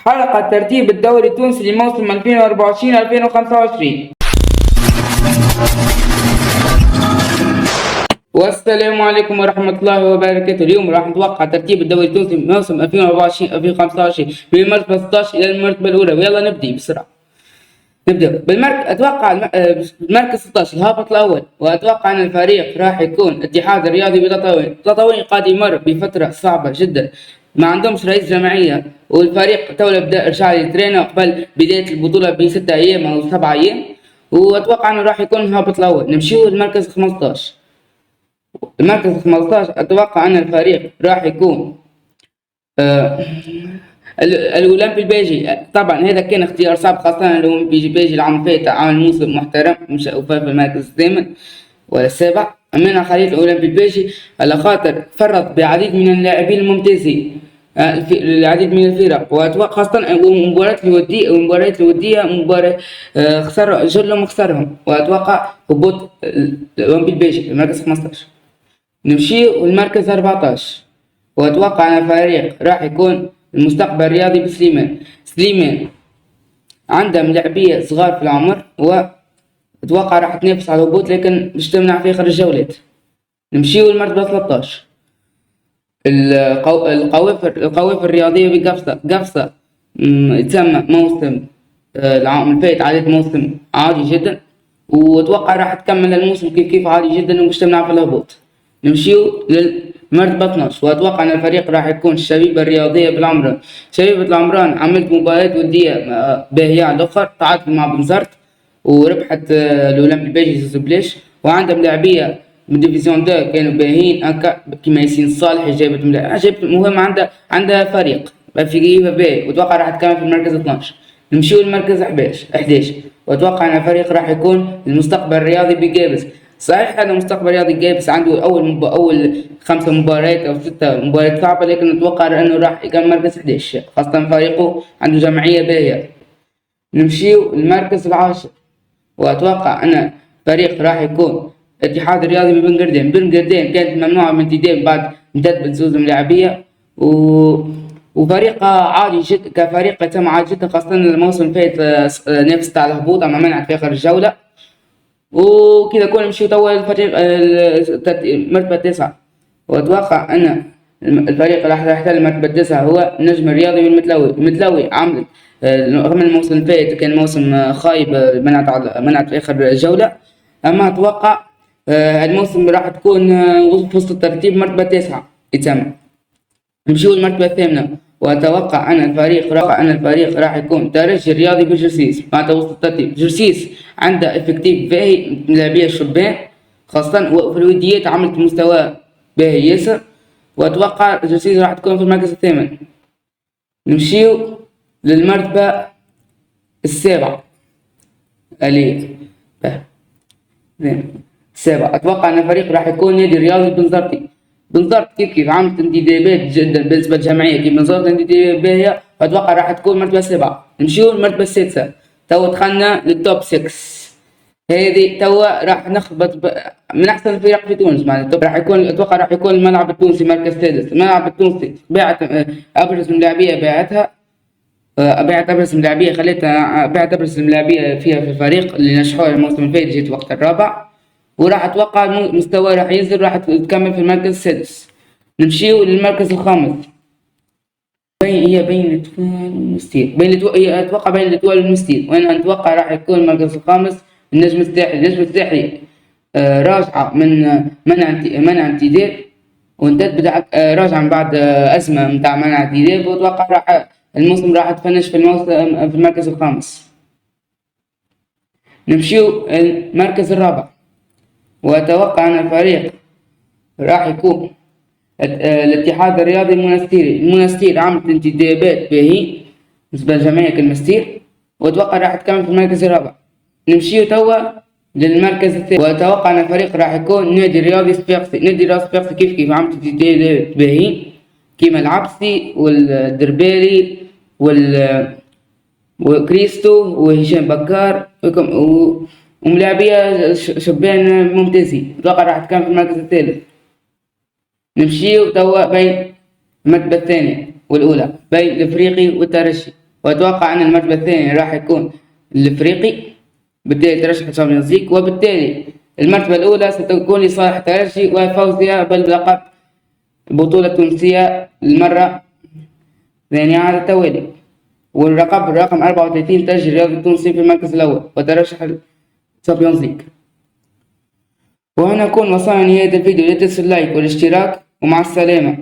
حلقة ترتيب الدوري التونسي لموسم 2024-2025. والسلام عليكم ورحمة الله وبركاته. اليوم راح نتوقع ترتيب الدوري التونسي موسم 2024-2025 من المرتبة 16 إلى المرتبة الأولى، ويلا نبدأ بسرعة. نبدأ أتوقع المركز 16 الهابط الأول، وأتوقع أن الفريق راح يكون الاتحاد الرياضي بتطاوين. تطاوين قاد يمر بفترة صعبة جدا، ما عندهمش رئيس جمعية، والفريق توله بدأ إرجاع للترينر قبل بداية البطولة ب6 أيام أو 7 أيام، وأتوقع أنه راح يكون الهابط الأول. نمشيو للمركز 15. المركز 15 أتوقع أن الفريق راح يكون الأولمبي البيجي. طبعا هذا كان اختيار صعب، خاصة الأولمبي البيجي العام فات عمل موسم محترم، مش في المركز الثامن ولا السابع. أما أنا خليت الأولمبي البيجي على خاطر فرط بعديد من اللاعبين الممتازين، العديد من الفرق، وأتوقع خاصة المباريات الودية مباراة خسر جلهم خسرهم، وأتوقع هبوط الأولمبي البيجي المركز 15. نمشي والمركز 14، وأتوقع أن الفريق راح يكون المستقبل الرياضي سليمان عندهم لاعبية صغار في العمر، وأتوقع راح تنافس على الهبوط لكن مش تمنع في آخر الجولات. نمشيو المرتبة 13 القوافل الرياضية بقفصة يتسمى موسم العام الفات عادة موسم عادي جدا، وأتوقع راح تكمل الموسم كيف عادي جدا ومش تمنع في الهبوط. نمشيو للمرتبة 12، وأتوقع أن الفريق راح يكون الشبيبة الرياضية بالعمران. شبيبة العمران عملت مباريات ودية باهية على الآخر، تعادلت مع بنزرت وربحت الأولمبي البيجي زوزبليش، وعندهم لاعبية من ديفيزيون 2 كانوا باهيين كيما ياسين صالح جابت مهم. عندها فريق في باهي، وأتوقع راح تكمل في المركز 12. نمشيو للمركز 11، وأتوقع أن الفريق راح يكون المستقبل الرياضي بجابس. صحيح هذا مستقبل رياضي جابس عنده أول 5 مباريات أو 6 مباريات صعبة، لكن أتوقع أنه راح يكمل مركز 11 خاصة فريقه عنده جمعية باهية. نمشيو المركز 10، وأتوقع أن فريق راح يكون الاتحاد الرياضي بن قردين كانت ممنوعة من الانتداب بعد امتد بزوز ملاعبية، وفريق عادي جدا كفريق تم عادي جدا، خاصة الموسم فات نافست على الهبوط أما منعت في آخر الجولة. وكذا كنا نمشي توا الفريق مرتبة 9، وأتوقع أن الفريق راح يحتل المرتبة 9 هو النجم الرياضي المتلوي. عمل رغم الموسم الفات كان موسم خايب، منعت في آخر جولة، أما أتوقع الموسم راح تكون في وسط الترتيب مرتبة 9 يتم. نمشيو المرتبة 8، وأتوقع أن الفريق راح يكون ترجي الرياضي بجرسيس مع وسط الترتيب. جرسيس عنده افكتيف باهي لاعبية الشبان، خاصة وفي الوديات عملت مستوى باهي ياسر، وأتوقع جرسيس راح تكون في المركز 8. نمشيو للمرتبة 7 أتوقع أن الفريق راح يكون نادي الرياضي بنزرت كيف عملت انتدابات جدا بالنسبة للجمعية كيف بنزرت انتدابات باهية، فأتوقع راح تكون مرتبة 7. نمشيو المرتبة 6، توا دخلنا للتوب 6. هذه توا راح نخبط من أحسن الفرق في تونس، معناتها أتوقع راح يكون الملعب التونسي مركز 6. الملعب التونسي باعت أبرز من لاعبية بعت أبرز من لاعبية بعت أبرز من لاعبية فيها في الفريق اللي نجحوها الموسم الفات، جيت وقت الرابع، وراح أتوقع مستوى راح ينزل، راح تكمل في المركز 6. نمشيو للمركز 5. بين الاتوال والمستير، وأنا أتوقع راح يكون المركز 5 النجم الساحلي. راجعة من منع انتداب وانتد راجعة من بعد أزمة متاع منع انتداب، وأتوقع راح الموسم راح تفنش في المركز 5. نمشيو المركز 4، وأتوقع أن الفريق راح يكون الاتحاد الرياضي المنستير عملت انتدابات باهي بالنسبة لجمعية المستير، وأتوقع راح تكمل في المركز 4. نمشيو توا للمركز 3، وأتوقع أن الفريق راح يكون نادي الرياضي صفاقسي كيف عملت انتدابات باهي كيما العبسي والدربالي وكريستو وهشام بكار وملاعبية شبان ممتازين، أتوقع راح تكون في المركز 3. نمشيو توا بين المرتبة 2 والأولى بين الإفريقي والترجي. وأتوقع أن المرتبة الثانية راح يكون الإفريقي، بالتالي ترشح الشامبيونز ليج، وبالتالي المرتبة الأولى ستكون لصالح الترجي وفوزها بلقب البطولة التونسية للمرة الثانية على التوالي. والرقم 34 ترجي الرياضي التونسي في المركز الأول وترشح الشامبيونز ليج. وهنا نكون وصلنا لنهاية الفيديو، لا تنسوا اللايك والاشتراك، ومع السلامة.